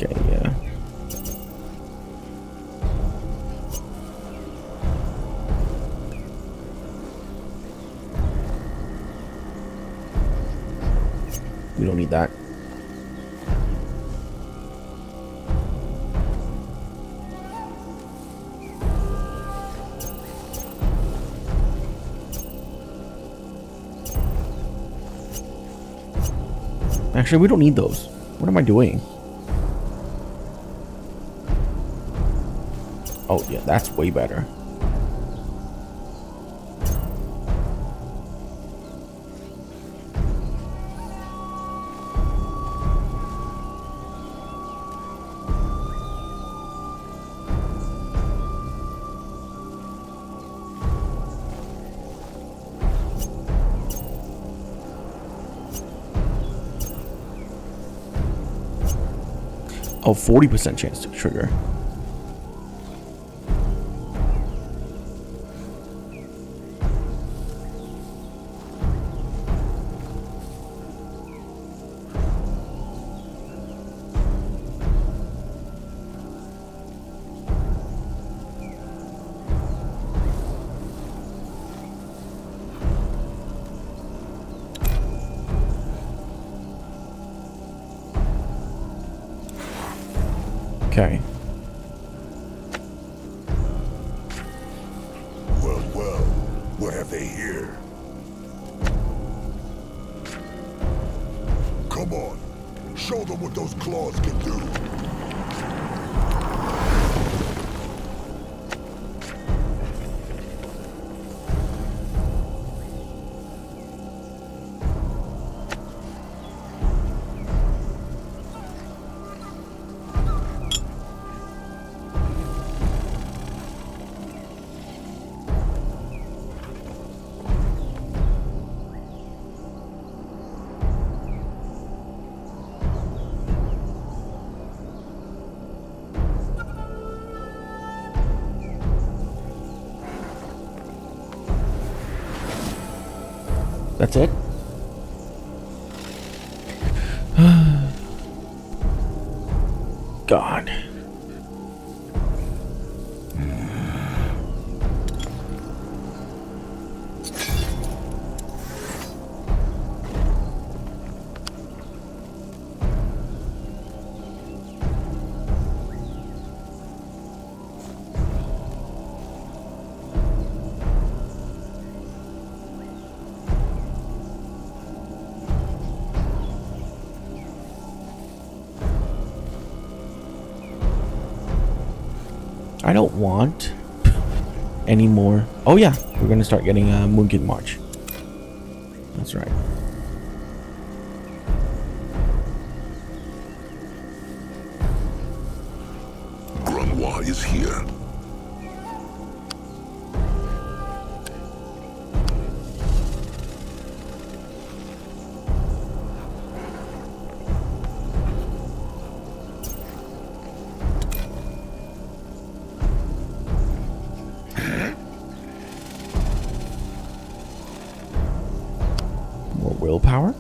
Okay, yeah. We don't need that. Actually, we don't need those. What am I doing? Oh, yeah, that's way better. Oh, 40% chance to trigger. Okay. Well, what have they here? Come on, show them what those claws can do. That's it? God. I don't want any more. Oh yeah, we're gonna start getting Moonkin March. That's right. Grunwa is here. More willpower?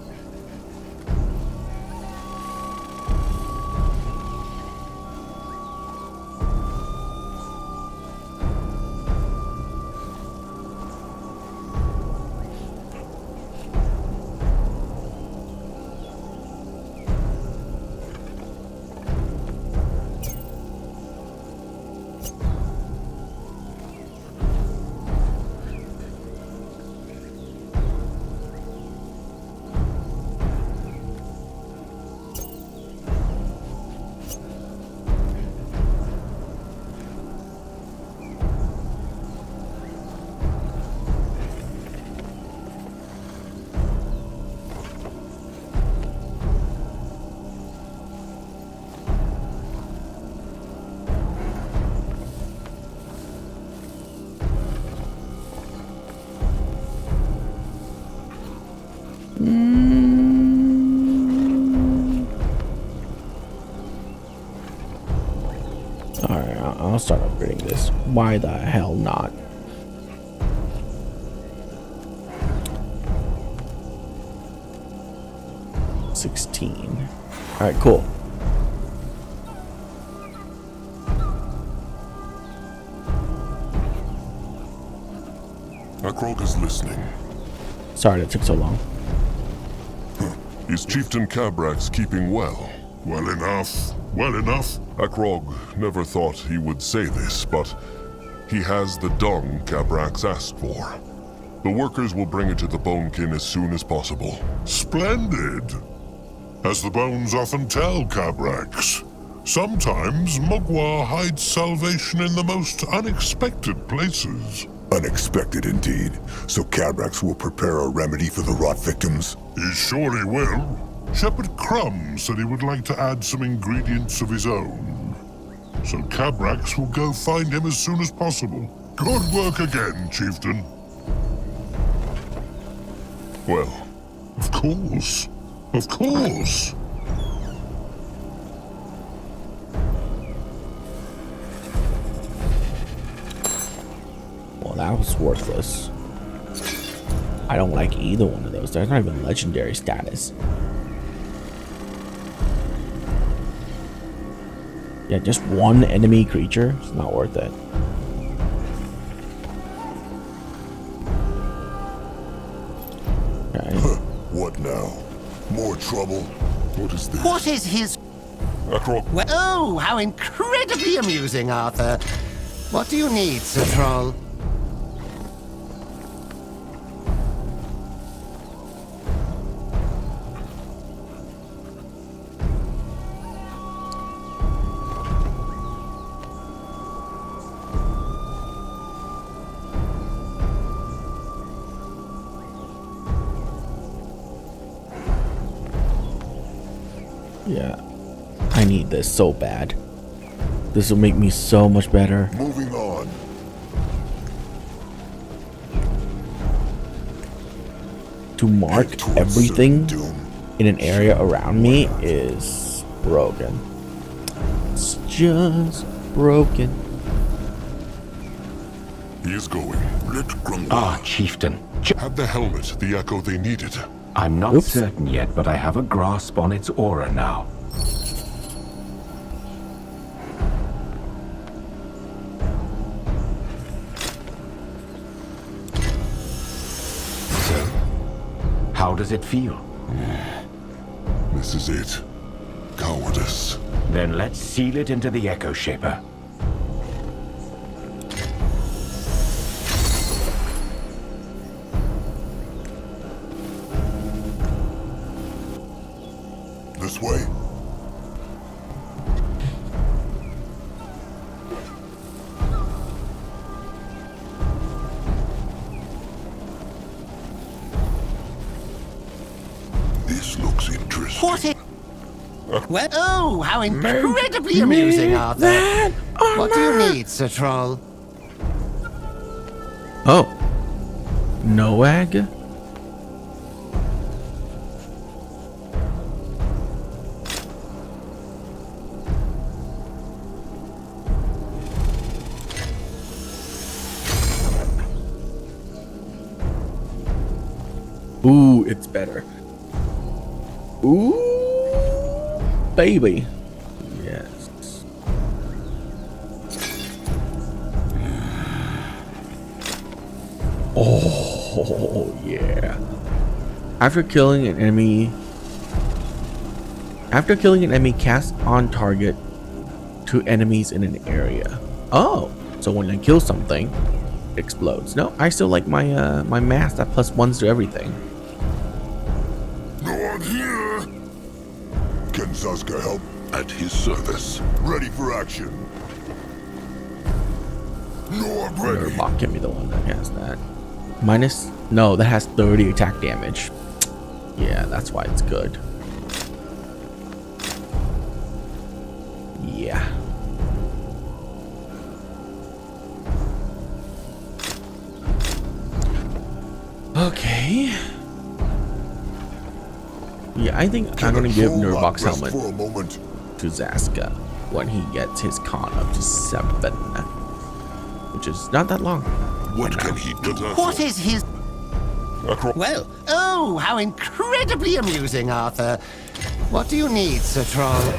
Alright, I'll start upgrading this. Why the hell not? $16. Alright, cool. Akrog is listening. Sorry that took so long. Is Chieftain Cabrax keeping well? Well enough. Well enough. Akrog never thought he would say this, but he has the dung Cabrax asked for. The workers will bring it to the Bonekin as soon as possible. Splendid. As the bones often tell Cabrax, sometimes Mugwa hides salvation in the most unexpected places. Unexpected indeed. So Cabrax will prepare a remedy for the rot victims? He surely will. Shepherd Crumb said he would like to add some ingredients of his own. So Cabrax will go find him as soon as possible. Good work again, Chieftain. Well, of course. Of course. Well, that was worthless. I don't like either one of those. There's not even legendary status. Yeah, just one enemy creature. It's not worth it. Okay. What now? More trouble? What is this? What is his... Akrog. Well, oh, how incredibly amusing, Arthur. What do you need, Sir Troll? Yeah, I need this so bad. This will make me so much better. Moving on. To mark Head towards everything certain doom. in an area around me is broken. It's just broken. He is going. Let Grungwa Ah, Chieftain. have the helmet, the echo they needed. I'm not Oops. certain yet, but I have a grasp on its aura now. So, how does it feel? This is it. Cowardice. Then let's seal it into the Echo Shaper. This way. This looks interesting. What is... Well, oh, how incredibly amusing, Arthur. What do you need, Sir Troll? Oh, Noag. Ooh, it's better. Ooh, baby. Yes. Oh, yeah. After killing an enemy, cast on target to enemies in an area. Oh, so when I kill something, it explodes. No, I still like my my mask that +1s to everything. No one here. Can Zaska help? At his service. Ready for action. No, I'm ready. Nurbok can be the one that has that. No, that has 30 attack damage. Yeah, that's why it's good. Yeah. Okay. Yeah, I think I'm gonna give Nurbok's helmet for a moment. to Zaska when he gets his con up to 7, which is not that long. What can he do? What is his... Acro- Well, oh, how incredibly amusing, Arthur. What do you need, Sir Troll?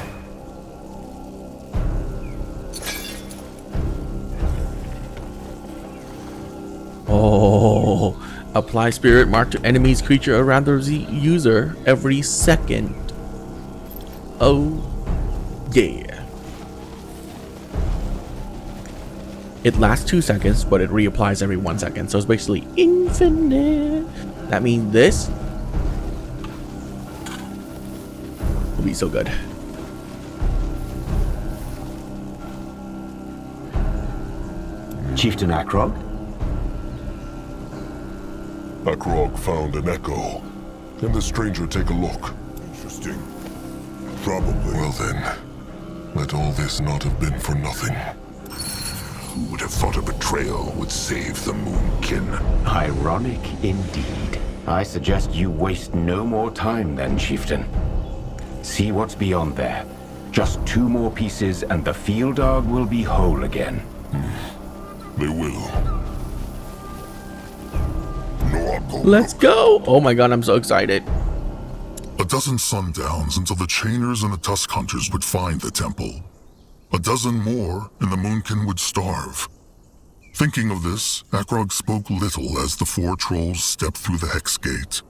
Oh, Apply spirit mark to enemies creature around the user every second. Oh yeah. It lasts 2 seconds, but it reapplies every 1 second, so it's basically infinite. That means this will be so good. Chieftain Akrog? Akrog found an echo. Can the stranger take a look? Interesting. Probably. Well then, let all this not have been for nothing. Who would have thought a betrayal would save the Moonkin? Ironic indeed. I suggest you waste no more time then, Chieftain. See what's beyond there. Just 2 more pieces and the field dog will be whole again. They will. Let's go. Oh my god, I'm so excited. A dozen sundowns until the chainers and the tusk hunters would find the temple. A dozen more, and the Moonkin would starve. Thinking of this, Akrog spoke little as the 4 trolls stepped through the hex gate.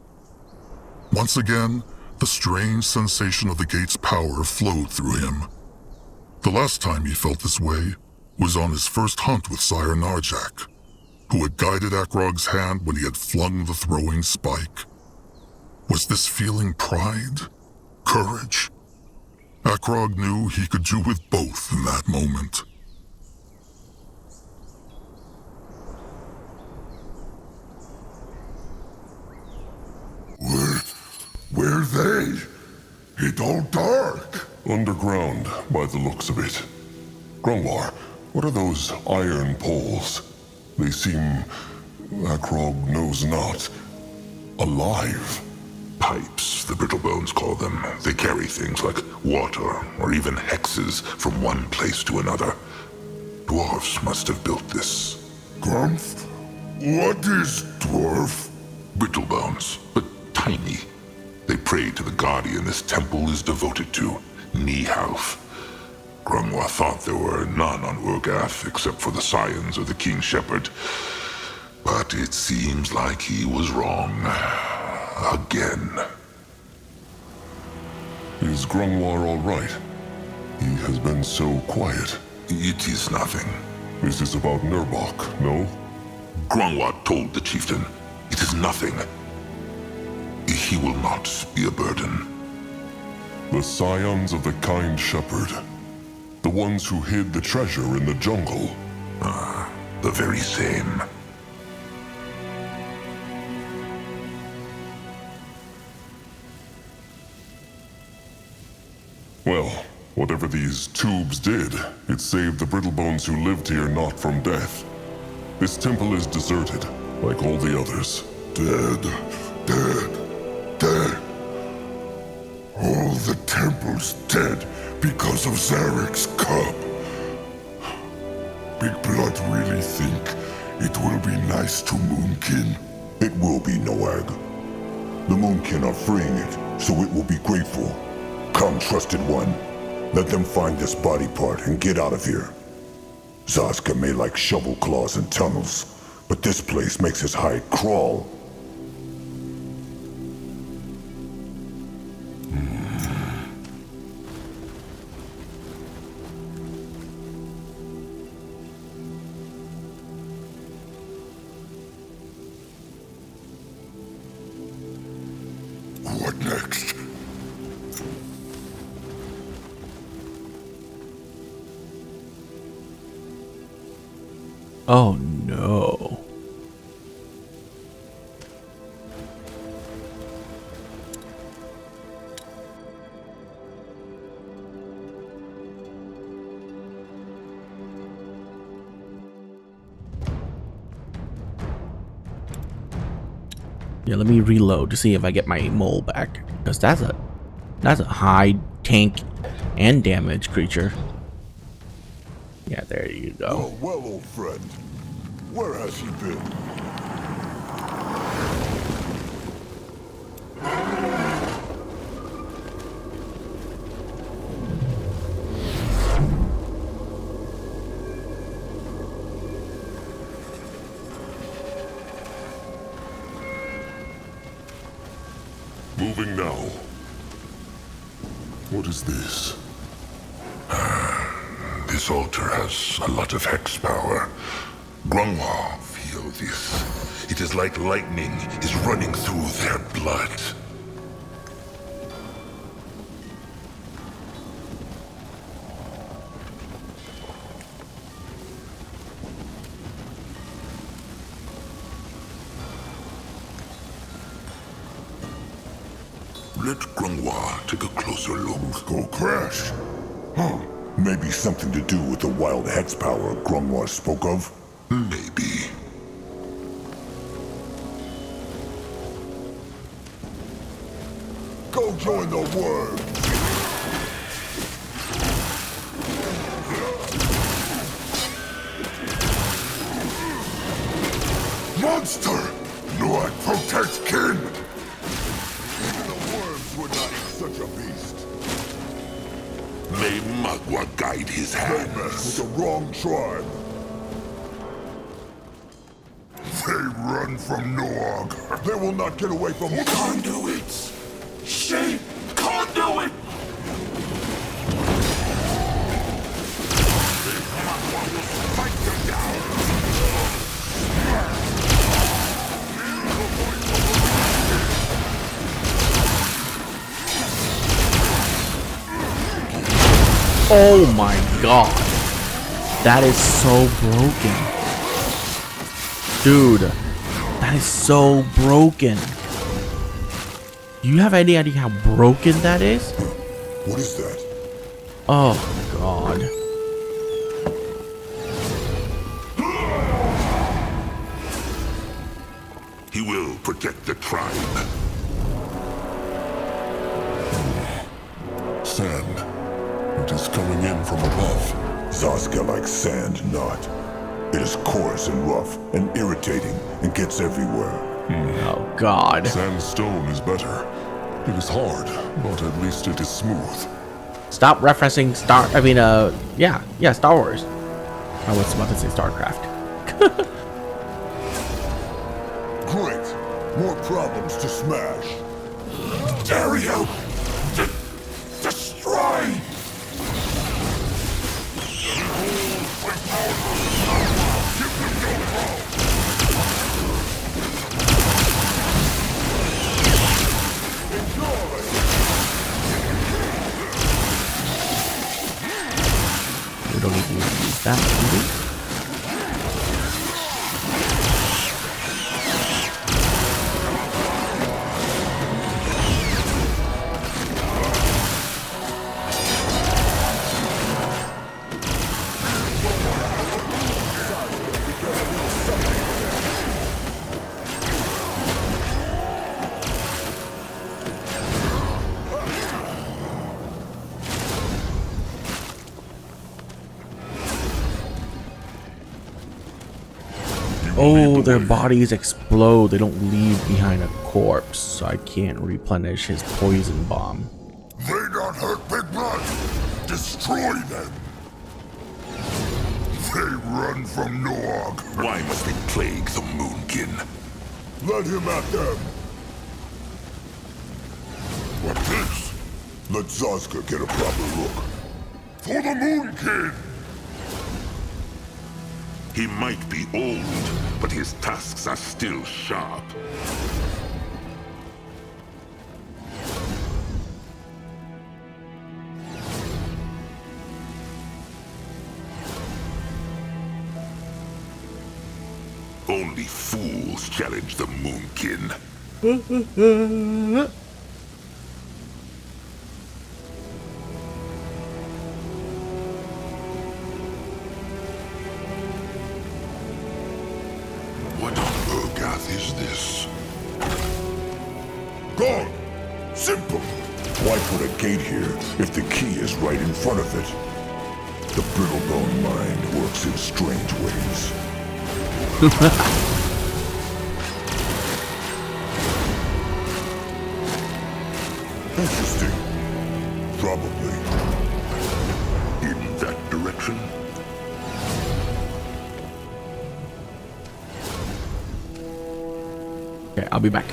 Once again, the strange sensation of the gate's power flowed through him. The last time he felt this way was on his first hunt with Sire Narjak, who had guided Akrog's hand when he had flung the throwing spike. Was this feeling pride? Courage? Akrog knew he could do with both in that moment. Where they? It all dark. Underground, by the looks of it. Grungwar, what are those iron poles? They seem, Akrog knows not, alive. Pipes, the Brittlebones call them. They carry things like water or even hexes from one place to another. Dwarves must have built this. Grumph? What is dwarf? Brittlebones, but tiny. They pray to the guardian this temple is devoted to, Nihalf. Grungwa thought there were none on Urgath except for the Scions of the King Shepherd. But it seems like he was wrong. Again. Is Grungwar all right? He has been so quiet. It is nothing. This is about Nurbok, no? Grungwa told the chieftain, it is nothing. He will not be a burden. The Scions of the Kind Shepherd. The ones who hid the treasure in the jungle. The very same. Well, whatever these tubes did, it saved the Brittlebones who lived here not from death. This temple is deserted, like all the others. Dead, dead, dead. All the temple's dead because of Zarek's cub. Big Blood really think it will be nice to Moonkin? It will be, Noag. The Moonkin are freeing it, so it will be grateful. Come, Trusted One. Let them find this body part and get out of here. Zaska may like shovel claws and tunnels, but this place makes his hide crawl. What next? Oh no. Yeah, let me reload to see if I get my mole back, because that's a high tank and damage creature. Yeah, there you go. Oh, well, old friend. Where has he been? now. What is this? This altar has a lot of hex power. Grungwa, feel this. It is like lightning is running through their blood. Let Grungwa take a closer look. Go crash. Huh. Maybe something to do with the wild hex power Grungwa spoke of? Maybe. Go join the worm! Monster! Lord, protect kin! Even the worms would not eat such a beast. May Magua guide his hands. They mess with the wrong tribe. They run from Noog. They will not get away from conduits. Shape conduit. Magua will fight them down. Oh my god. That is so broken. Dude, that is so broken. Do you have any idea how broken that is? What is that? Oh god. He will protect the tribe. Sand. It is coming in from above. Zaska likes sand, not. It is coarse and rough and irritating and gets everywhere. Oh god. Sandstone is better. It is hard, but at least it is smooth. Stop referencing Star Star Wars. I was about to say StarCraft. Great. More problems to smash. Dare you! Destroy! We don't need to use that, do we? Oh, their bodies explode. They don't leave behind a corpse, so I can't replenish his poison bomb. They not hurt Big Blood. Destroy them. They run from Noog. Why must they plague the Moonkin? Let him at them. What this? Let Zazka get a proper look. For the Moonkin! He might be old, but his tusks are still sharp. Only fools challenge the Moonkin. What on Urgath is this? Gone! Simple! Why put a gate here if the key is right in front of it? The Brittlebone mind works in strange ways. Interesting. Probably. In that direction? Okay, I'll be back.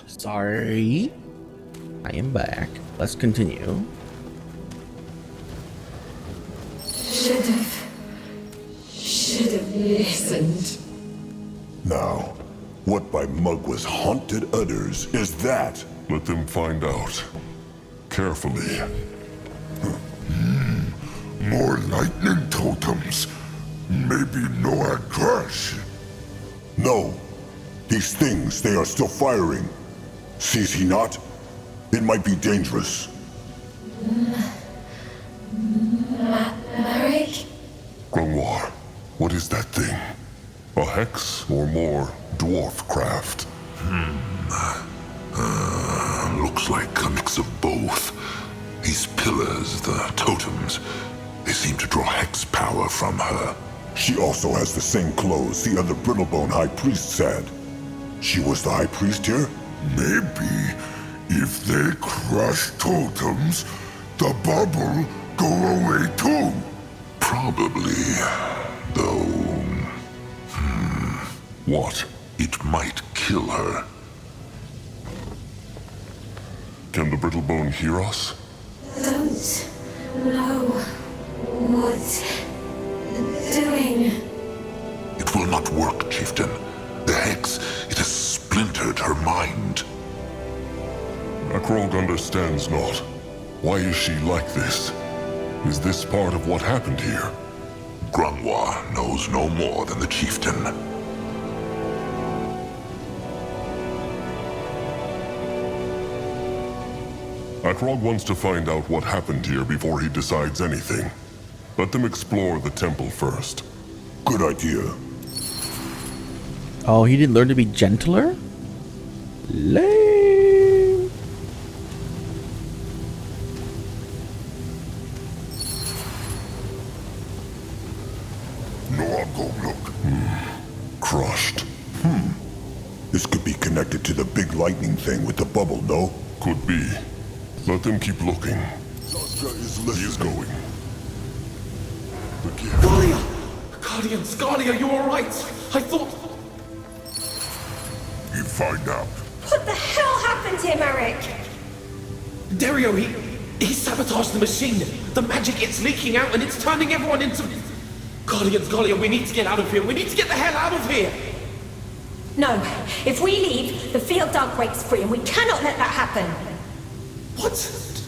Sorry. I am back. Let's continue. Should have listened. Now, what by Mugwa's haunted utters is that? Let them find out. Carefully. More lightning totems. Maybe Noad crash. No. These things, they are still firing. Sees he not? It might be dangerous. Marek? Grungwar, what is that thing? A hex or more dwarf craft? Looks like a mix of both. These pillars, the totems, they seem to draw hex power from her. She also has the same clothes the other Brittlebone High Priests had. She was the High Priest here? Maybe if they crush totems, the bubble go away too. Probably, though. What? It might kill her. Can the Brittlebone hear us? Don't know what doing. It will not work, Chieftain. The hex, it has splintered her mind. Akrog understands not. Why is she like this? Is this part of what happened here? Grungwa knows no more than the Chieftain. Akrog wants to find out what happened here before he decides anything. Let them explore the temple first. Good idea. Oh, he didn't learn to be gentler? Lame. No, I'll go look. Crushed. This could be connected to the big lightning thing with the bubble, no? Could be. Let them keep looking. Zaska is He is listening. going. The gift. Scalia! Guardian, Scalia, you alright? I thought... You find out. What the hell happened here, Marek? Dario, he sabotaged the machine. The magic, it's leaking out and it's turning everyone into... Guardian, Scalia, we need to get out of here. We need to get the hell out of here. No. If we leave, the field dog breaks free and we cannot let that happen. What?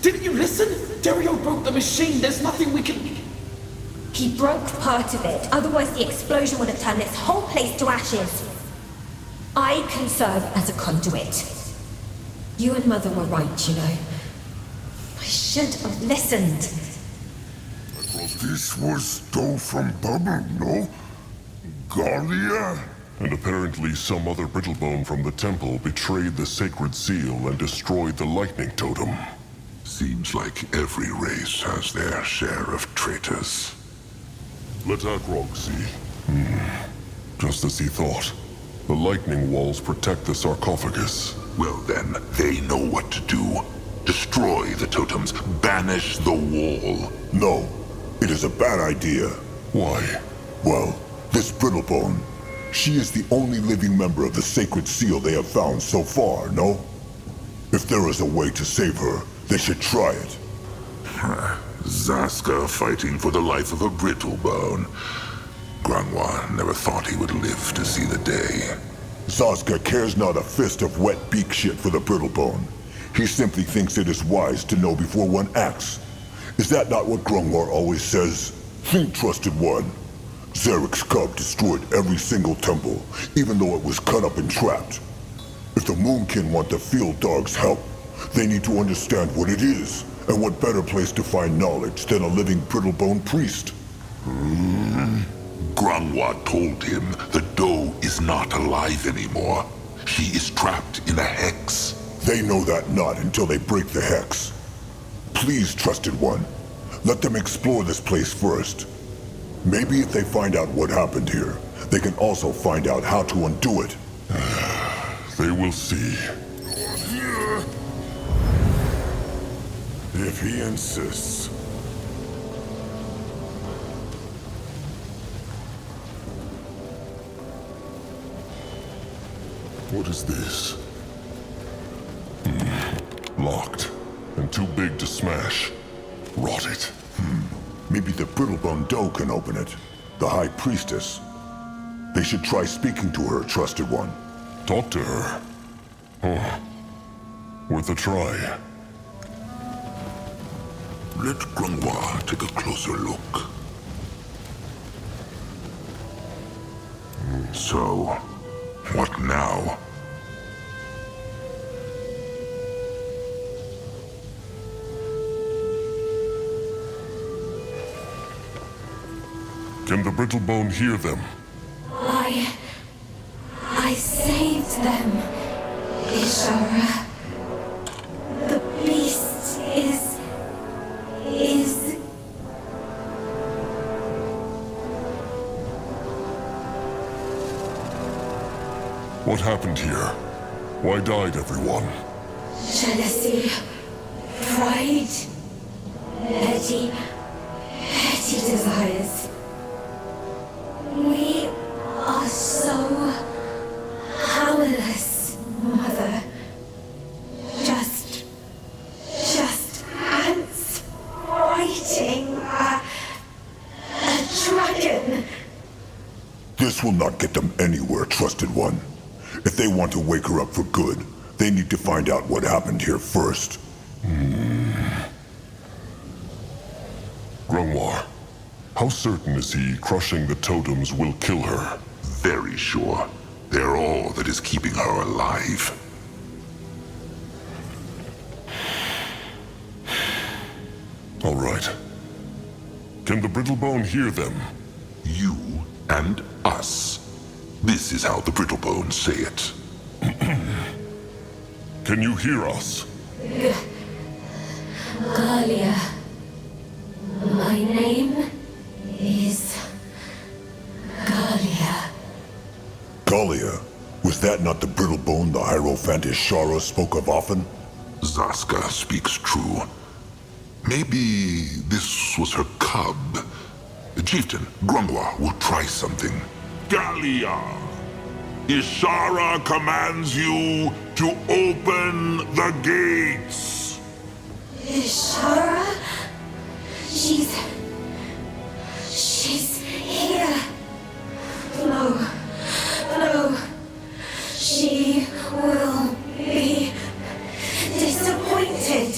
Didn't you listen? Dario broke the machine. There's nothing we can... He broke part of it, otherwise the explosion would have turned this whole place to ashes. I can serve as a conduit. You and Mother were right, you know. I should have listened. This was stole from Bubble, no? Galia? And apparently some other Brittlebone from the temple betrayed the sacred seal and destroyed the lightning totem. Seems like every race has their share of traitors. Let Akrog see. Just as he thought. The lightning walls protect the sarcophagus. Well then, they know what to do. Destroy the totems, banish the wall. No, it is a bad idea. Why? Well, this Brittlebone, she is the only living member of the sacred seal they have found so far, no? If there is a way to save her, they should try it. Zaska fighting for the life of a Brittlebone. Grungwa never thought he would live to see the day. Zaska cares not a fist of wet beak shit for the Brittlebone. He simply thinks it is wise to know before one acts. Is that not what Grungwar always says? Think, Trusted One. Zarek's cub destroyed every single temple, even though it was cut up and trapped. If the Moonkin want the field dog's help, they need to understand what it is, and what better place to find knowledge than a living Brittlebone priest. Grungwa told him the doe is not alive anymore. She is trapped in a hex. They know that not until they break the hex. Please, Trusted One, let them explore this place first. Maybe if they find out what happened here, they can also find out how to undo it. They will see. If he insists. What is this? locked, and too big to smash. Rot it. Maybe the Brittlebone Doe can open it. The High Priestess. They should try speaking to her, Trusted One. Talk to her. Oh, worth a try. Let Granois take a closer look. So, what now? Can the Brittlebone hear them? I saved them, Ishara. The beast is... What happened here? Why died everyone? jealousy, pride, petty desires. We are so powerless, Mother. Just ants fighting a dragon. This will not get them anywhere, Trusted One. If they want to wake her up for good, they need to find out what happened here first. Granois, how certain is he crushing the totems will kill her? Very sure. They're all that is keeping her alive. All right. Can the Brittlebone hear them? You and us. This is how the Brittlebones say it. Can you hear us? Galia. My name is Galia. Galia, was that not the Brittlebone the Hierophant Ishara spoke of often? Zaska speaks true. Maybe this was her cub. Chieftain, Granois will try something. Galia! Ishara commands you to open the gates! Ishara? She's here. No. She will be disappointed.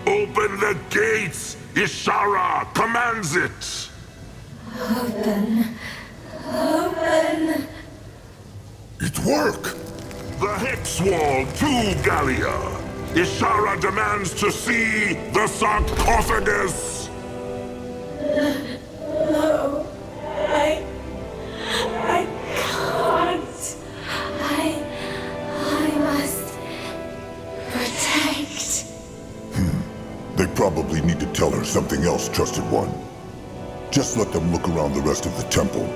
Open the gates! Ishara commands it! Open. It worked! The Hex Wall to Galia! Ishara demands to see the sarcophagus! No. I can't. I must protect. They probably need to tell her something else, Trusted One. Just let them look around the rest of the temple.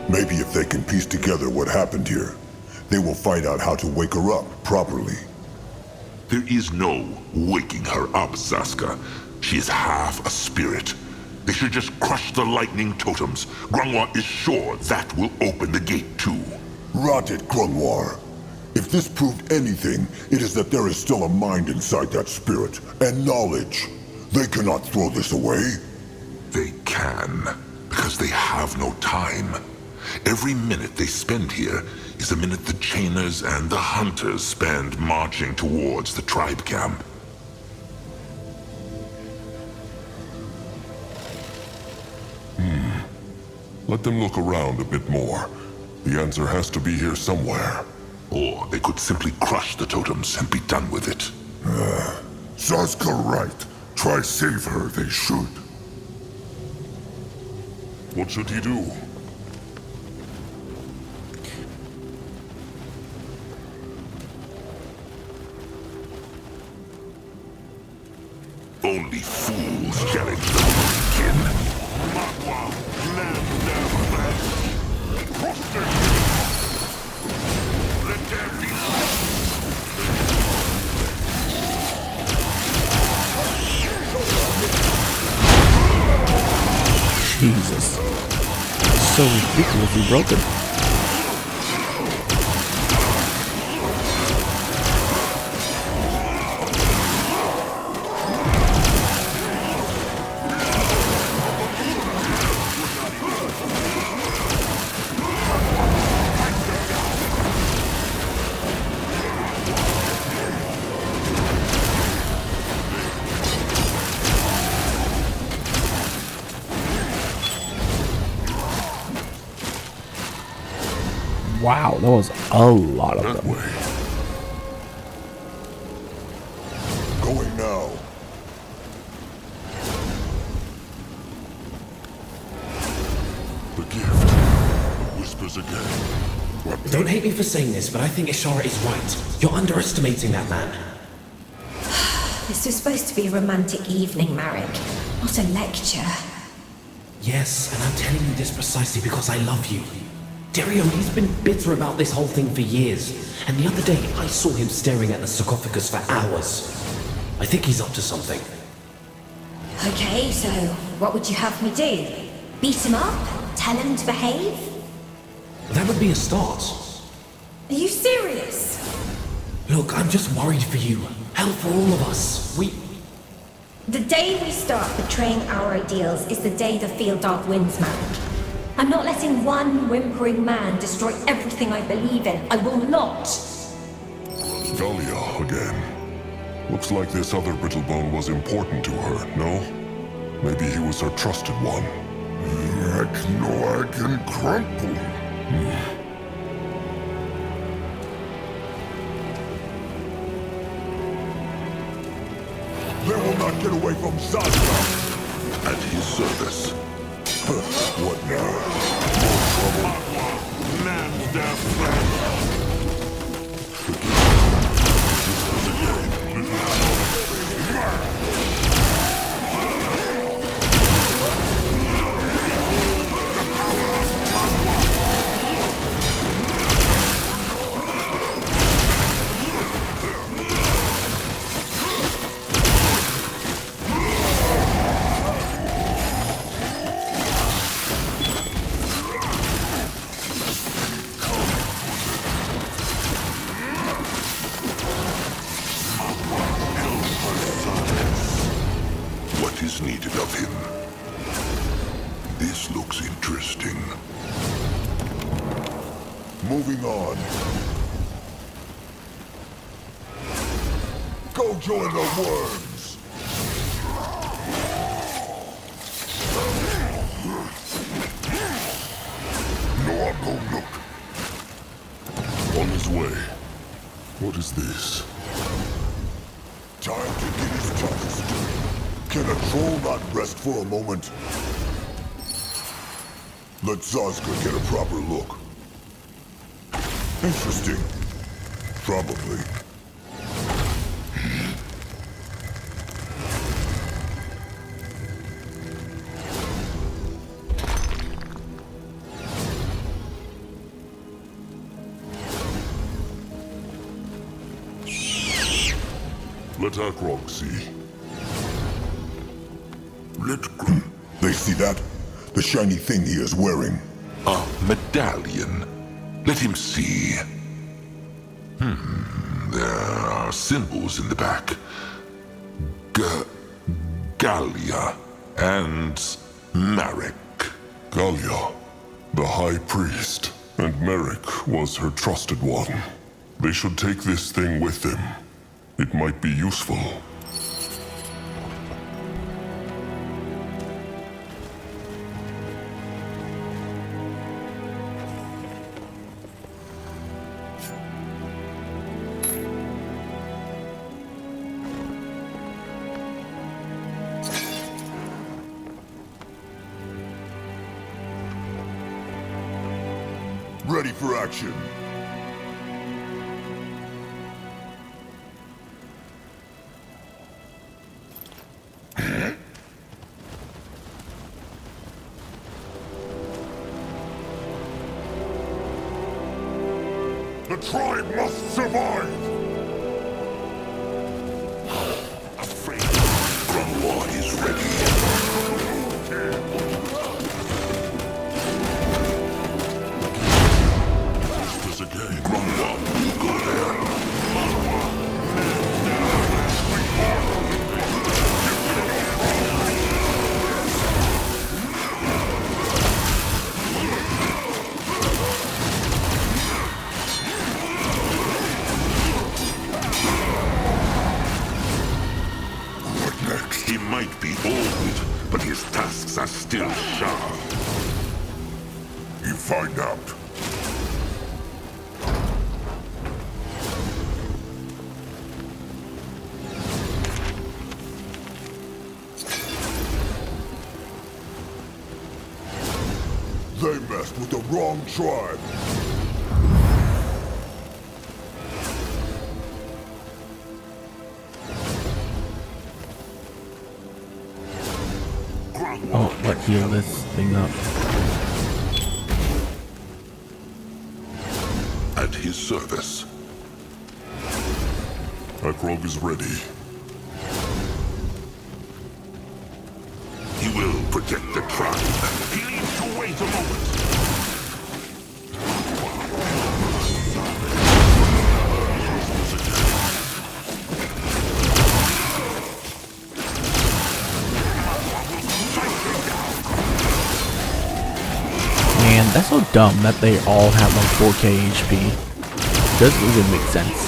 Maybe if they can piece together what happened here, they will find out how to wake her up properly. There is no waking her up, Zaska. She is half a spirit. They should just crush the lightning totems. Granois is sure that will open the gate too. Rot it, Granoir. If this proved anything, it is that there is still a mind inside that spirit, and knowledge. They cannot throw this away. They can, because they have no time. Every minute they spend here is a minute the chainers and the hunters spend marching towards the tribe camp. Let them look around a bit more. The answer has to be here somewhere. Or they could simply crush the totems and be done with it. Zaska right. Try save her, they should. What should he do? Only fools challenge the Moonkin. Magua, land their flesh. Prostate. Let there be Jesus. So ridiculously broken. Wow, that was a lot of That them. way. Going now. The gift. It whispers again. What? Don't hate me for saying this, but I think Ishara is right. You're underestimating that man. This was supposed to be a romantic evening, Marek, not a lecture. Yes, and I'm telling you this precisely because I love you. Dario, he's been bitter about this whole thing for years. And the other day, I saw him staring at the sarcophagus for hours. I think he's up to something. Okay, so what would you have me do? Beat him up? Tell him to behave? That would be a start. Are you serious? Look, I'm just worried for you. Hell for all of us. The day we start betraying our ideals is the day the field dog wins, Marek. I'm not letting one whimpering man destroy everything I believe in. I will not. Galia again. Looks like this other Brittlebone was important to her, no? Maybe he was her trusted one. I can crumple. They will not get away from Zaza. At his service. What now? More trouble? Land death. What is needed of him? This looks interesting. Moving on. Go join the worms! No, I'll go look. On his way. What is this? Time to get his justice straight. Can a troll not rest for a moment? Let Zazka get a proper look. Interesting. Probably. Let Akrog see. They see that? The shiny thing he is wearing. A medallion. Let him see. There are symbols in the back. Galia and Marek. Galia, the High Priest, and Marek was her trusted one. They should take this thing with them. It might be useful. Ready for action. The tribe must survive! Afraid Grunlaw is ready. This again. Grunlaw, you go there. He might be old, but his tasks are still sharp. You find out. messed with the wrong tribe. Oh, what, heal this thing up. At his service. Akrog is ready. He will protect the tribe. He needs to wait a moment. Man, that's so dumb that they all have like 4k HP. Doesn't even make sense.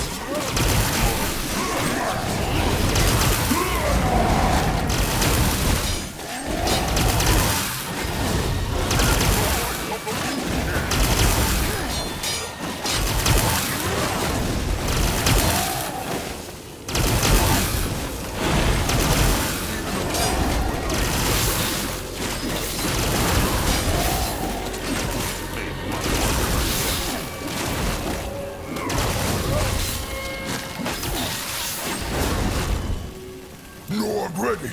Lord ready.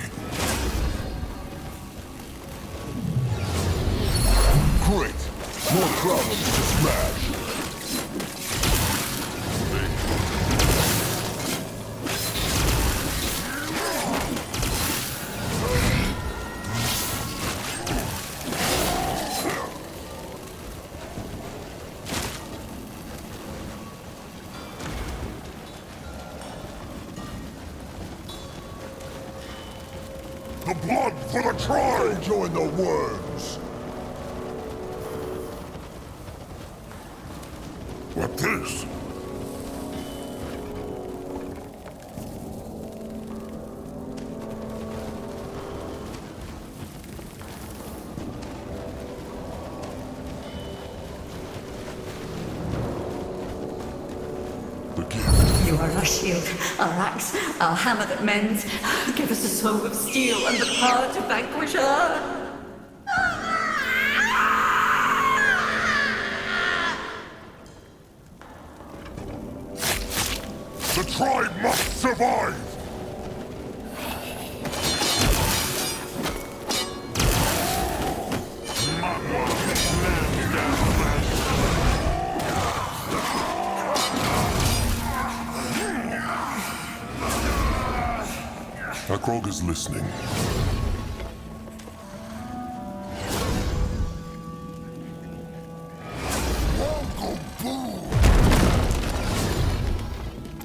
Great. More problems to smash. The blood for the tribe! Join the worms. What this? The gift. You are our shield, our axe, our hammer that mends. Give us a soul of steel and the power to vanquish her. The tribe must survive! Akrog is listening.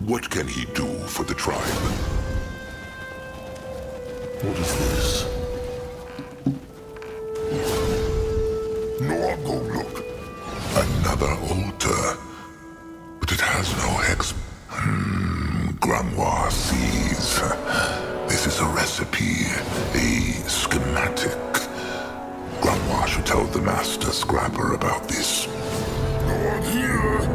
What can he do for the tribe? What is this? No, I'll go look. Another altar. But it has no hex. Grimoire sees. This is a recipe, a schematic. Grimoire should tell the Master Scrapper about this. No one here.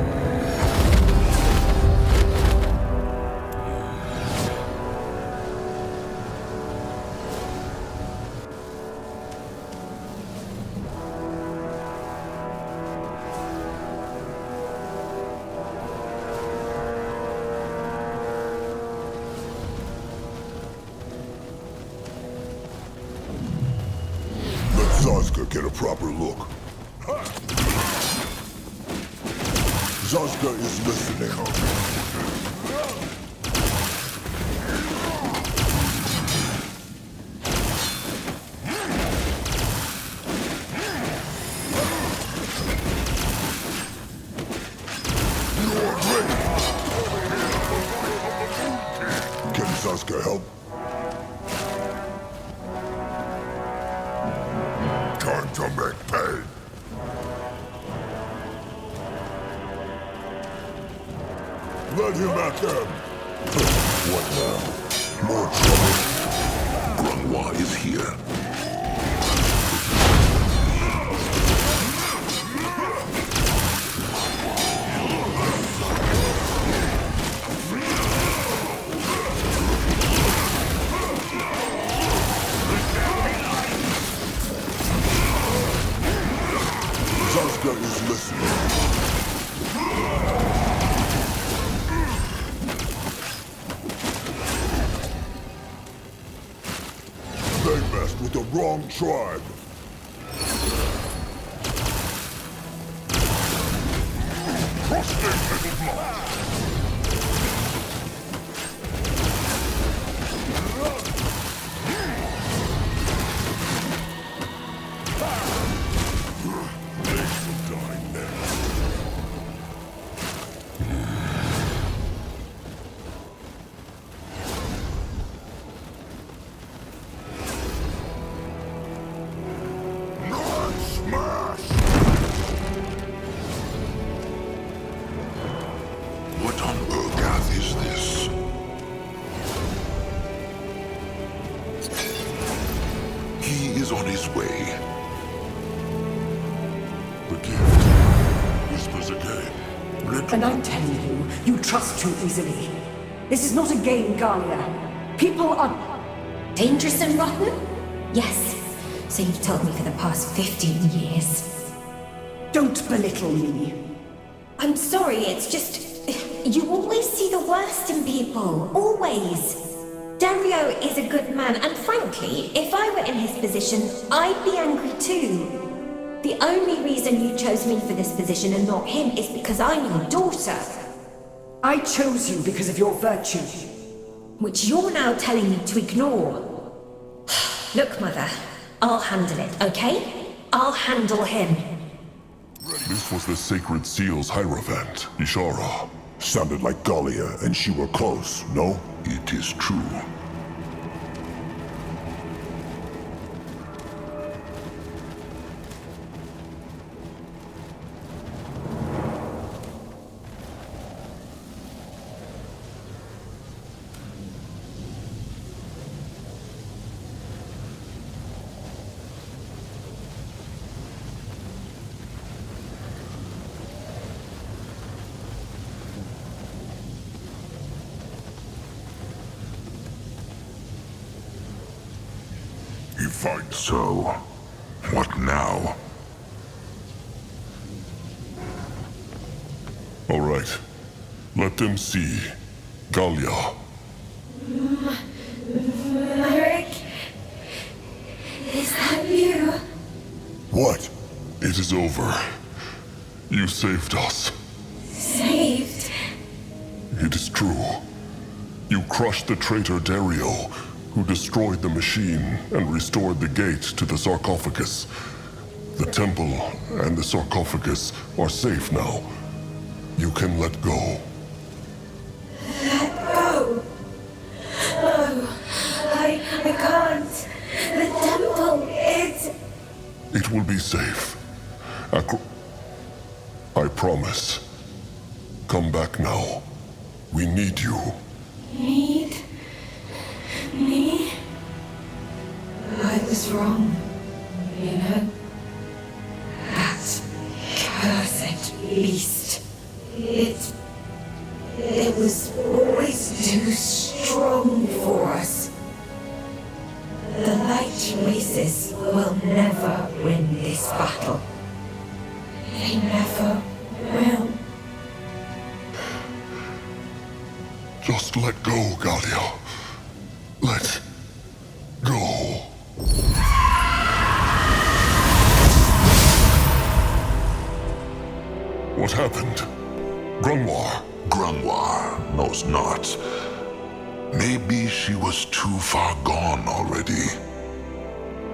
Zaska get a proper look. Zaska is listening. Can Zaska help? Time to make pay. Let him at them. What now? More trouble. Grimoire is here. the wrong tribe. Trusting little blood. What on Urgath is this? He is on his way. The gift whispers again. And I'm telling you, you trust too easily. This is not a game, Galia. People are... Dangerous and rotten? Yes. So you've told me for the past 15 years. Don't belittle me. I'm sorry, it's just... You always see the worst in people. Always. Dario is a good man, and frankly, if I were in his position, I'd be angry too. The only reason you chose me for this position and not him is because I'm your daughter. I chose you because of your virtue. Which you're now telling me to ignore. Look, Mother, I'll handle it, okay? I'll handle him. This was the Sacred Seal's Hierophant, Ishara. Sounded like Galia, and she were close, no? It is true. He fights. So, what now? All right. Let them see. Galia. Merrick? Is that you? What? It is over. You saved us. Saved? It is true. You crushed the traitor Dario, who destroyed the machine and restored the gate to the sarcophagus. The temple and the sarcophagus are safe now. You can let go. Let go? No, I can't. The temple, It will be safe. I promise. Come back now. We need you. Need? Me? I was wrong, you know? That cursed beast. It was always too strong for us. The light races will never win this battle. They never will. Just let go, Galia. Let go. What happened? Grunwar. Grunwar knows not. Maybe she was too far gone already.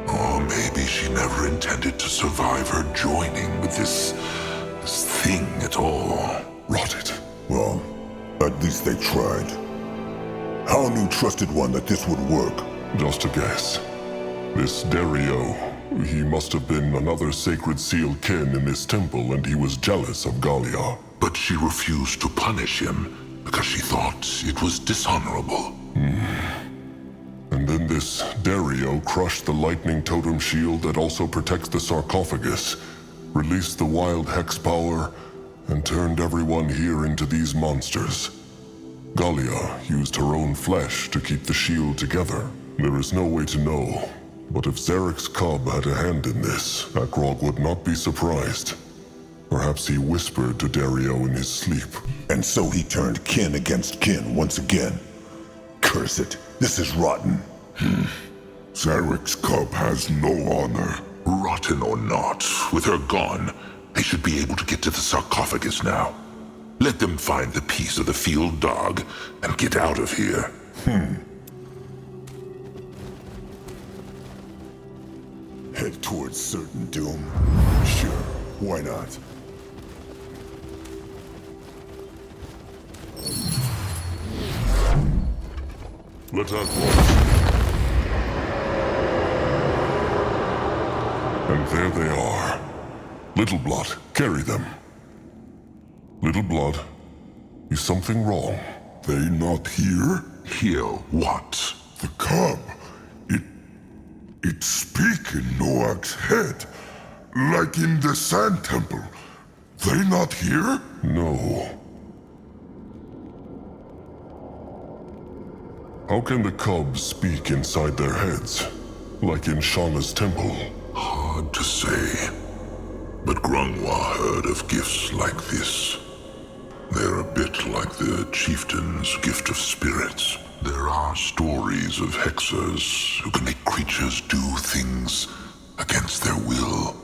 Or maybe she never intended to survive her joining with this thing at all. Rot it. Well, at least they tried. How knew Trusted One that this would work? Just a guess. This Dario, he must have been another Sacred Seal kin in this temple, and he was jealous of Galia. But she refused to punish him because she thought it was dishonorable. And then this Dario crushed the lightning totem shield that also protects the sarcophagus, released the wild hex power, and turned everyone here into these monsters. Galia used her own flesh to keep the shield together. There is no way to know, but if Zarek's cub had a hand in this, Akrog would not be surprised. Perhaps he whispered to Dario in his sleep. And so he turned kin against kin once again. Curse it, this is rotten. Zarek's cub has no honor. Rotten or not, with her gone, they should be able to get to the sarcophagus now. Let them find the piece of the field dog and get out of here. Head towards certain doom? Sure, why not? Let Akrog. And there they are. Little Blood, carry them. Little Blood, is something wrong? They not here? Here what? The cub. It speak in Noak's head. Like in the Sand Temple. They not here? No. How can the cubs speak inside their heads? Like in Shauna's temple? Hard to say. But Grungwa heard of gifts like this. They're a bit like the chieftain's gift of spirits. There are stories of hexers who can make creatures do things against their will.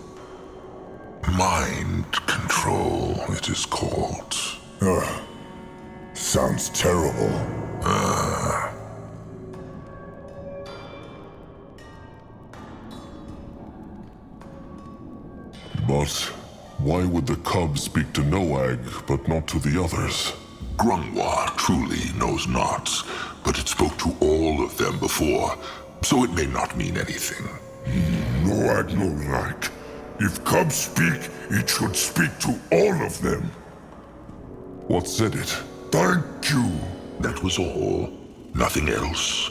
Mind control, it is called. Sounds terrible. But why would the cub speak to Noag, but not to the others? Grungwa truly knows not, but it spoke to all of them before, so it may not mean anything. Noag no like. If cubs speak, it should speak to all of them. What said it? Thank you. That was all. Nothing else.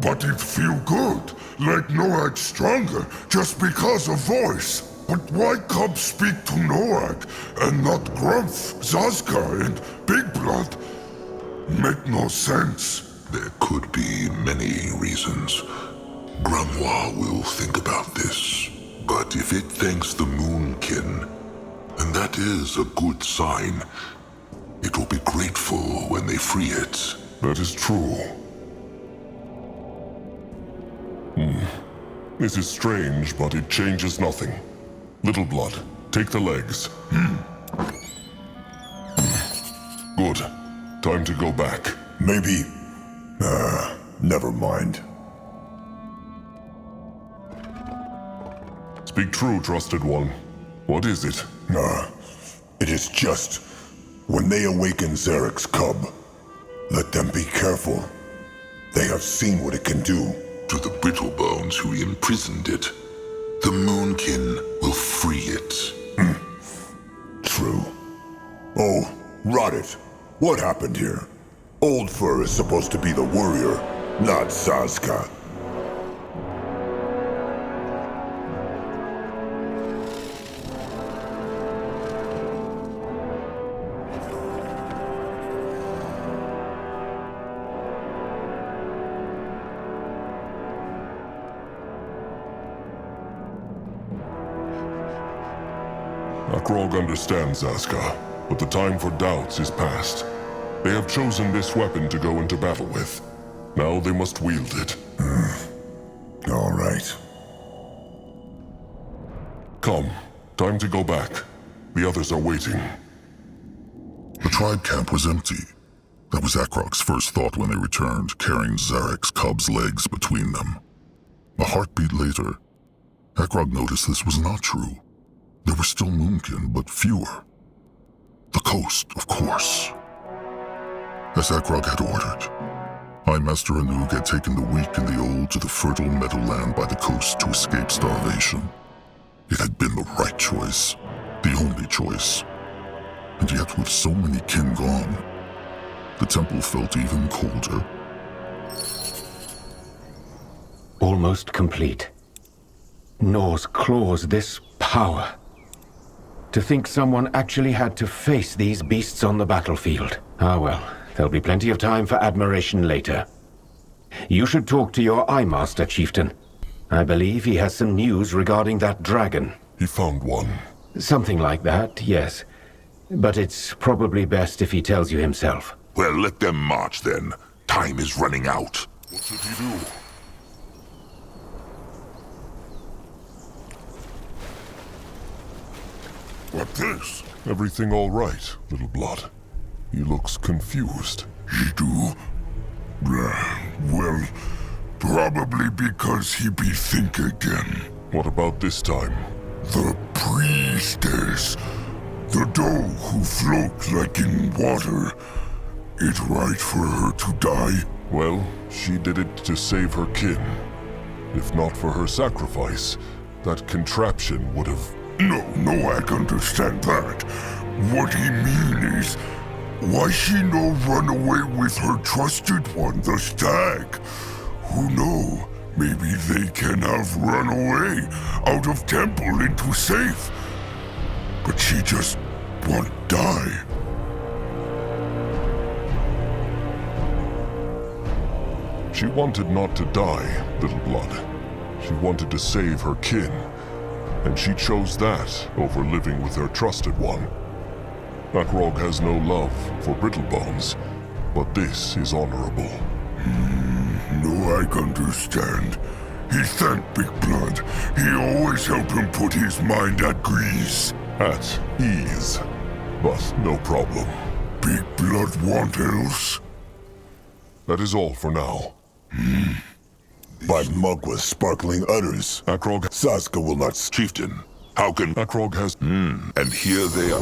But it feel good, like Noag stronger, just because of voice. But why cubs speak to Noag, and not Grumph, Zazka, and Big Blood? Make no sense. There could be many reasons. Grungwa will think about this. But if it thanks the Moonkin, and that is a good sign, it will be grateful when they free it. That is true. This is strange, but it changes nothing. Little Blood, take the legs. Good. Time to go back. Maybe... never mind. Speak true, Trusted One. What is it? It is just... when they awaken Zarek's cub, let them be careful. They have seen what it can do. To the Brittlebones who imprisoned it, the Moonkin will free it. True. Oh, rot it. What happened here? Old Fur is supposed to be the warrior, not Zazka. Akrog understands Zazka, but the time for doubts is past. They have chosen this weapon to go into battle with. Now they must wield it. All right. Come, time to go back. The others are waiting. The tribe camp was empty. That was Akrog's first thought when they returned, carrying Zarek's cub's legs between them. A heartbeat later, Akrog noticed this was not true. There were still Moonkin, but fewer. The coast, of course. As Akrog had ordered, High Master Anug had taken the weak and the old to the fertile meadowland by the coast to escape starvation. It had been the right choice, the only choice. And yet with so many kin gone, the temple felt even colder. Almost complete. Nor's claws, this power. To think someone actually had to face these beasts on the battlefield. Ah well, there'll be plenty of time for admiration later. You should talk to your Eye Master, Chieftain. I believe he has some news regarding that dragon. He found one. Something like that, yes. But it's probably best if he tells you himself. Well, let them march then. Time is running out. What should he do? What this? Everything all right, little blood? He looks confused. He do? Well, probably because he be think again. What about this time? The priestess. The doe who float like in water. It right for her to die? Well, she did it to save her kin. If not for her sacrifice, that contraption would have... No, I can understand that. What he mean is, why she no run away with her trusted one, the stag? Who know, maybe they can have run away out of temple into safe. But she just won't die. She wanted not to die, little blood. She wanted to save her kin. And she chose that over living with her trusted one. Akrog has no love for Brittlebones, but this is honorable. No, I understand. He thank Big Blood. He always help him put his mind at ease. At ease, but no problem. Big Blood want else? That is all for now. By Mugwa's sparkling utters, Akrog... Saska will not... Chieftain, how can... Akrog has... And here they are.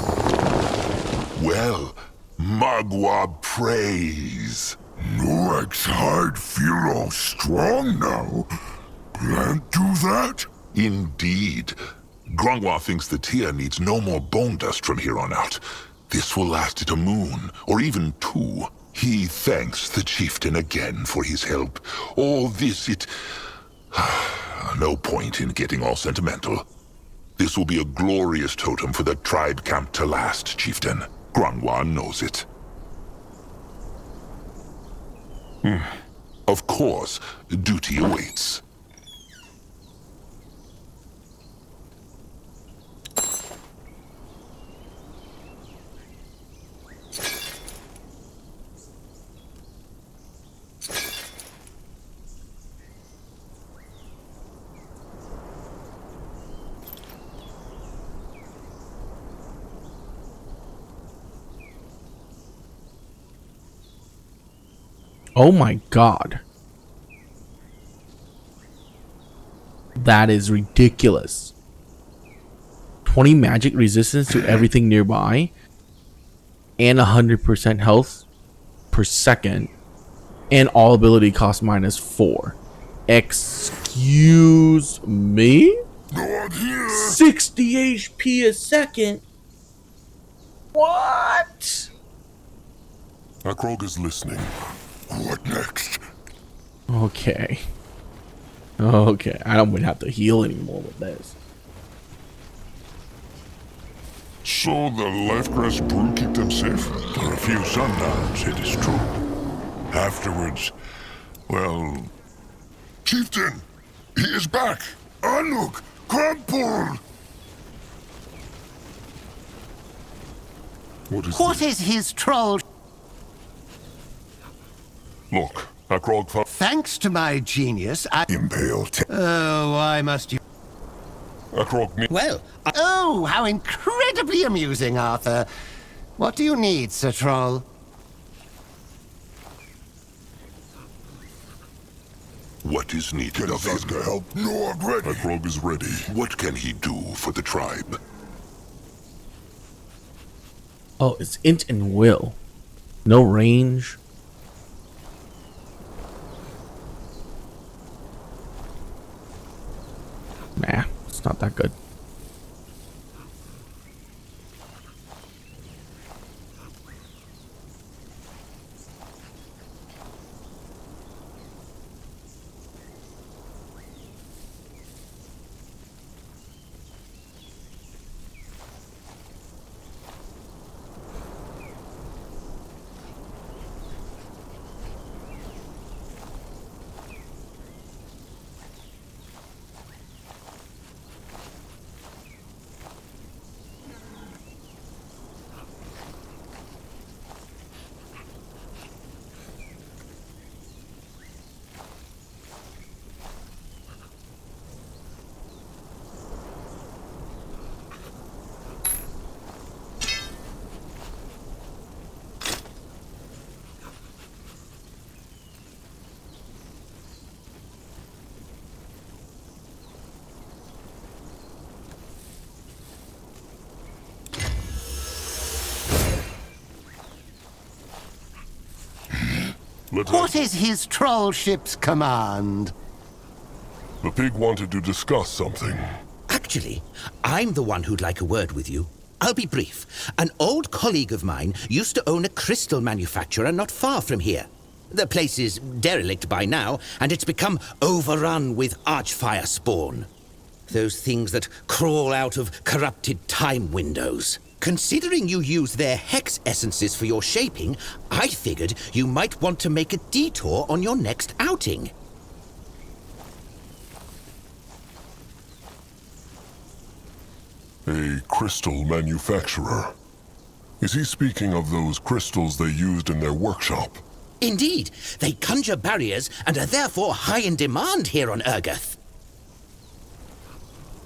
Well, Magua praise. Norak's hide feel all strong now. Can't do that? Indeed. Grungwa thinks the Tia needs no more bone dust from here on out. This will last it a moon, or even two. He thanks the chieftain again for his help. All this, no point in getting all sentimental. This will be a glorious totem for the tribe camp to last, chieftain. Grungwa knows it. Of course, duty awaits. Oh my god. That is ridiculous. 20 magic resistance to everything nearby. And 100% health per second. And all ability cost -4. Excuse me? Not here. 60 HP a second? What? Akrog is listening. What next? Okay. Okay. I don't even have to heal anymore with this. So the Leftgrass brew keep them safe? For a few sundowns, it is true. Afterwards, well... Chieftain! He is back! Anuk! Crumpled! What is his troll? Look, Akrog found... Thanks to my genius, I... Impaled. Oh, I must... Akrog... Well, oh, how incredibly amusing, Arthur. What do you need, Sir Troll? What is needed Can of him? Saska help? No, I'm ready. Akrog is ready. What can he do for the tribe? Oh, it's int and will. No range. Nah, it's not that good. What is his troll ship's command? The pig wanted to discuss something. Actually, I'm the one who'd like a word with you. I'll be brief. An old colleague of mine used to own a crystal manufacturer not far from here. The place is derelict by now, and it's become overrun with archfire spawn. Those things that crawl out of corrupted time windows. Considering you use their hex essences for your shaping, I figured you might want to make a detour on your next outing. A crystal manufacturer. Is he speaking of those crystals they used in their workshop? Indeed, they conjure barriers and are therefore high in demand here on Urgoth.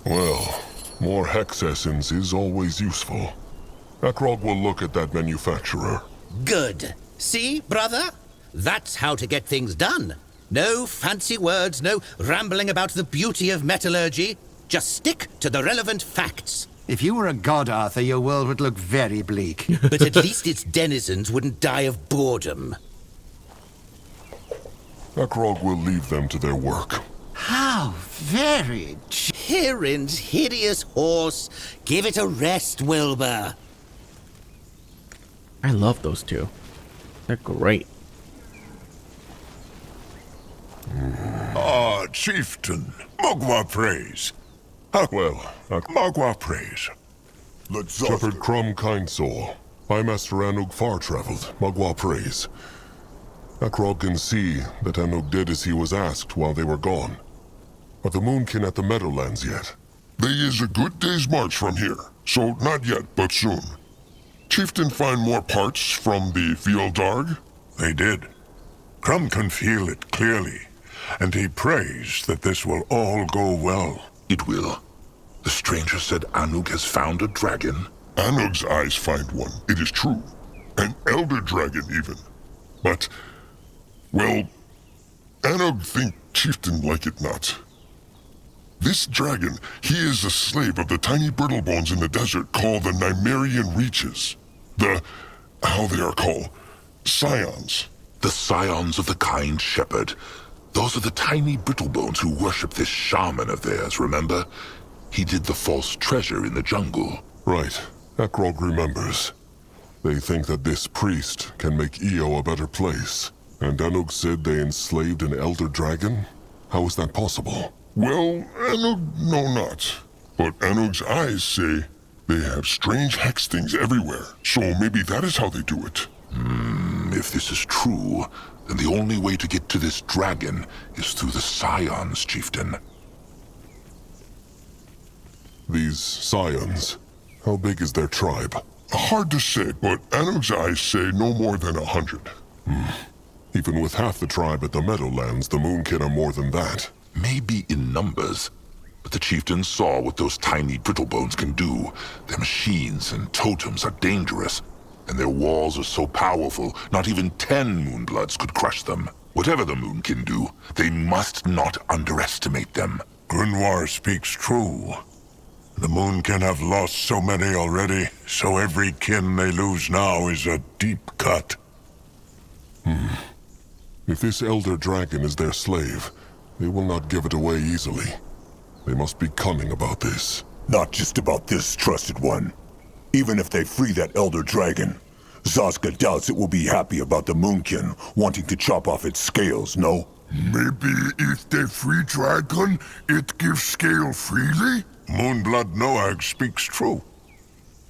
Well, more hex essence is always useful. Akrog will look at that manufacturer. Good. See, brother? That's how to get things done. No fancy words, no rambling about the beauty of metallurgy. Just stick to the relevant facts. If you were a god, Arthur, your world would look very bleak. But at least its denizens wouldn't die of boredom. Akrog will leave them to their work. How very... Hirin's hideous horse. Give it a rest, Wilbur. I love those two. They're great. Ah, chieftain. Mogwa praise. Mogwa praise. Let's Shepherd Crumb kind soul. I Master Anug far traveled. Magua praise. Akrog can see that Anug did as he was asked while they were gone. Are the Moonkin at the Meadowlands yet? They is a good day's march from here, so not yet, but soon. Chieftain find more parts from the Fielddarg? They did. Crumb can feel it clearly, and he prays that this will all go well. It will. The stranger said Anug has found a dragon. Anug's eyes find one, it is true. An elder dragon, even. But, well, Anug think chieftain like it not. This dragon, he is a slave of the tiny brittlebones in the desert called the Nymerian Reaches. How they are called? Scions. The scions of the kind shepherd. Those are the tiny brittlebones who worship this shaman of theirs, remember? He did the false treasure in the jungle. Right. Akrog remembers. They think that this priest can make Io a better place. And Anug said they enslaved an elder dragon? How is that possible? Well, Anug know not. But Anug's eyes say they have strange hex things everywhere. So maybe that is how they do it. If this is true, then the only way to get to this dragon is through the scions, chieftain. These scions, how big is their tribe? Hard to say, but Anug's eyes say no more than 100. Even with half the tribe at the Meadowlands, the Moonkin are more than that. Maybe in numbers, but the chieftain saw what those tiny brittlebones can do. Their machines and totems are dangerous, and their walls are so powerful, not even 10 Moonbloods could crush them. Whatever the Moon can do, they must not underestimate them. Grunwar speaks true. The Moonkin have lost so many already, so every kin they lose now is a deep cut. If this elder dragon is their slave, they will not give it away easily. They must be cunning about this. Not just about this, trusted one. Even if they free that elder dragon, Zaska doubts it will be happy about the Moonkin wanting to chop off its scales, no? Maybe if they free dragon, it gives scale freely? Moonblood Noag speaks true.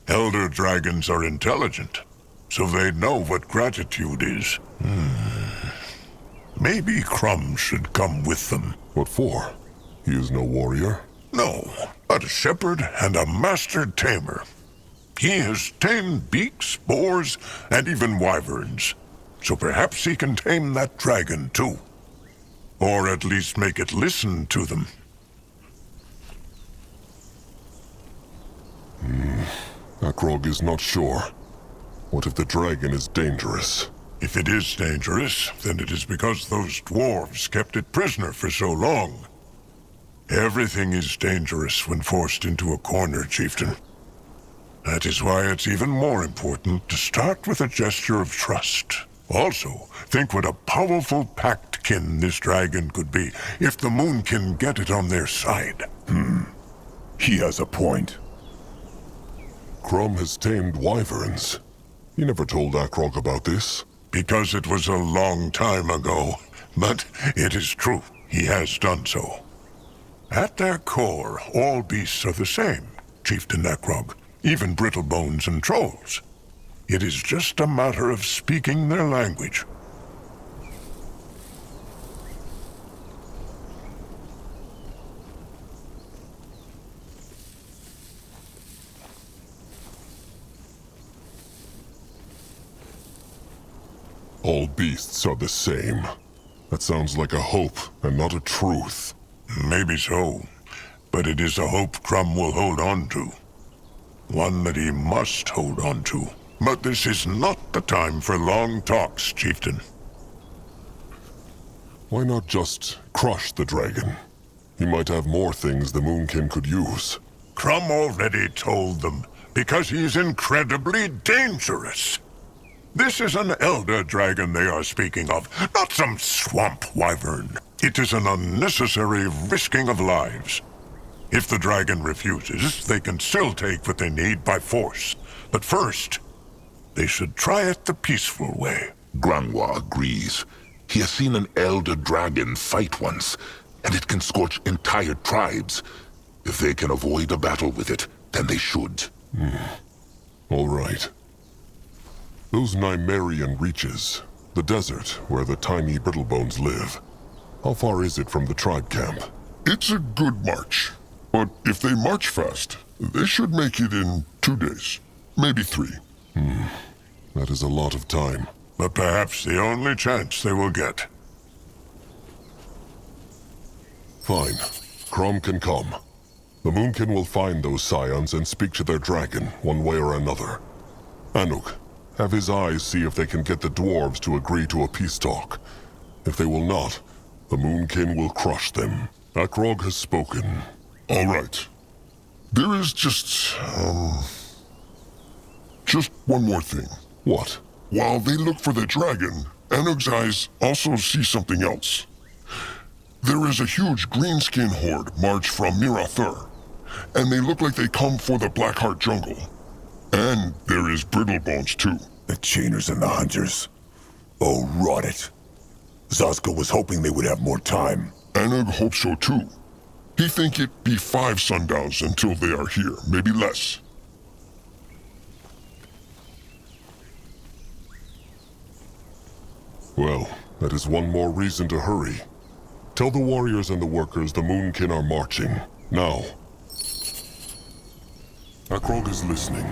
Elder dragons are intelligent, so they know what gratitude is. Maybe Crumb should come with them. What for? He is no warrior. No, but a shepherd and a master tamer. He has tamed beaks, boars, and even wyverns. So perhaps he can tame that dragon too. Or at least make it listen to them. Akrog is not sure. What if the dragon is dangerous? If it is dangerous, then it is because those dwarves kept it prisoner for so long. Everything is dangerous when forced into a corner, chieftain. That is why it's even more important to start with a gesture of trust. Also, think what a powerful pact kin this dragon could be if the Moon can get it on their side. He has a point. Crumb has tamed wyverns. He never told Akrog about this. Because it was a long time ago. But it is true, he has done so. At their core, all beasts are the same, Chieftain Akrog, even brittlebones and trolls. It is just a matter of speaking their language. All beasts are the same. That sounds like a hope and not a truth. Maybe so, but it is a hope Crumb will hold on to. One that he must hold on to. But this is not the time for long talks, Chieftain. Why not just crush the dragon? He might have more things the Moonkin could use. Crumb already told them, because he's incredibly dangerous. This is an elder dragon they are speaking of, not some swamp wyvern. It is an unnecessary risking of lives. If the dragon refuses, they can still take what they need by force. But first, they should try it the peaceful way. Grangwa agrees. He has seen an elder dragon fight once, and it can scorch entire tribes. If they can avoid a battle with it, then they should. All right. Those Nymerian reaches, the desert where the tiny brittlebones live. How far is it from the tribe camp? It's a good march. But if they march fast, they should make it in 2 days. Maybe 3. That is a lot of time. But perhaps the only chance they will get. Fine. Crom can come. The Moonkin will find those scions and speak to their dragon, one way or another. Anuk, have his eyes see if they can get the dwarves to agree to a peace talk. If they will not, the Moonkin will crush them. Akrog has spoken. All right. There is just one more thing. What? While they look for the dragon, Anug's eyes also see something else. There is a huge greenskin horde march from Mirathur, and they look like they come for the Blackheart jungle. And there is Brittlebones too. The Chainers and the Hunters. Oh, rot it. Zazka was hoping they would have more time. Anug hopes so too. He think it be 5 sundowns until they are here, maybe less. Well, that is one more reason to hurry. Tell the warriors and the workers the Moonkin are marching. Now. Akrog is listening.